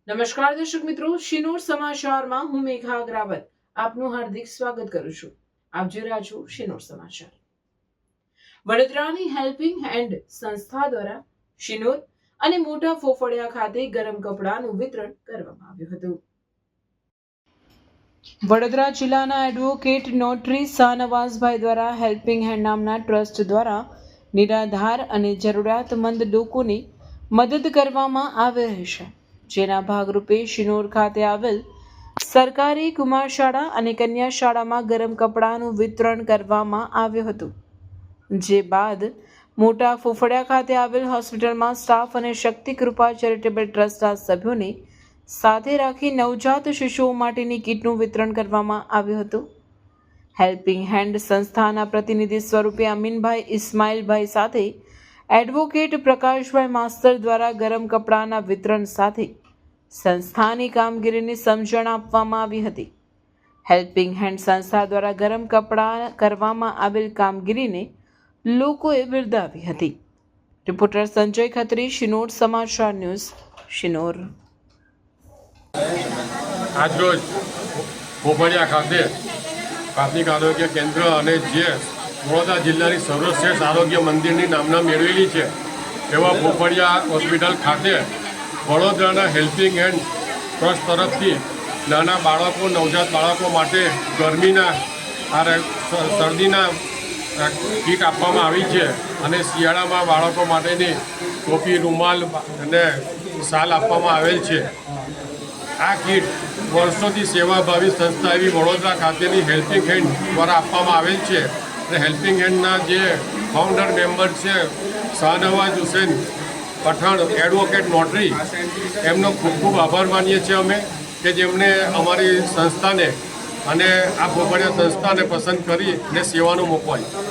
નમસ્કાર દર્શક મિત્રો, શિનોર સમાચારમાં હું મેઘા અગ્રવાલ આપનું હાર્દિક સ્વાગત કરું છું. આપ જોઈ રહ્યા છો શિનોર સમાચાર. વડોદરાની હેલ્પિંગ હેન્ડ સંસ્થા દ્વારા શિનોર અને મોટા ફોફળિયા ખાતે ગરમ કપડાનું વિતરણ કરવામાં આવ્યું હતું. વડોદરા જિલ્લાના એડવોકેટ નોટરી શાહનવાઝભાઈ દ્વારા હેલ્પિંગ હેન્ડ નામના ટ્રસ્ટ દ્વારા નિરાધાર અને જરૂરિયાતમંદ લોકોની મદદ કરવામાં આવી રહી છે, જેના ભાગરૂપે શિનોર ખાતે આવેલ સરકારી કુમાર શાળા અને કન્યા શાળામાં ગરમ કપડાનું વિતરણ કરવામાં આવ્યું હતું. જે બાદ મોટા ફોફળિયા ખાતે આવેલ હોસ્પિટલમાં સ્ટાફ અને શક્તિ કૃપા ચેરિટેબલ ટ્રસ્ટના સભ્યોને સાથે રાખી નવજાત શિશુઓ માટેની કીટનું વિતરણ કરવામાં આવ્યું હતું. હેલ્પિંગ હેન્ડ સંસ્થાના પ્રતિનિધિ સ્વરૂપે અમીનભાઈ ઇસ્માઇલભાઈ સાથે એડવોકેટ પ્રકાશભાઈ માસ્તર દ્વારા ગરમ કપડાના વિતરણ સાથે સંસ્થાની કામગીરીની સમજણ આપવામાં આવી હતી. હેલ્પિંગ હેન્ડ સંસ્થા દ્વારા ગરમ કપડા કરવામાં આવેલ કામગીરીને લોકોએ બિરદાવી હતી. રિપોર્ટર સંજય ખત્રી, શિનોર સમાચાર ન્યૂઝ, શિનોર. આજરોજ ફોફળિયા ખાતે પ્રાથમિક આરોગ્ય કેન્દ્ર અને જે વડોદરા જિલ્લાની સર્વશ્રેષ્ઠ આરોગ્ય મંદિરની નામના મેળવેલી છે એવા ફોફળિયા હોસ્પિટલ ખાતે વડોદરાના હેલ્પિંગ હેન્ડ ટ્રસ્ટ તરફથી નાના બાળકો, નવજાત બાળકો માટે ગરમીના શરદીના કીટ આપવામાં આવી છે અને શિયાળામાં બાળકો માટેની ટોપી, રૂમાલ અને શાલ આપવામાં આવેલ છે. આ કીટ વર્ષોથી સેવાભાવી સંસ્થા એવી વડોદરા ખાતેની હેલ્પિંગ હેન્ડ દ્વારા આપવામાં આવેલ છે અને હેલ્પિંગ હેન્ડના જે ફાઉન્ડર મેમ્બર છે શાહનવાઝ હુસેન પઠાણ, એડવોકેટ નોટરી, એમનો ખૂબ ખૂબ આભાર માનીએ છીએ અમે કે જેમણે અમારી સંસ્થાને અને આ ફોફળિયા સંસ્થાને પસંદ કરી અને સેવાનો મોકો આપ્યો.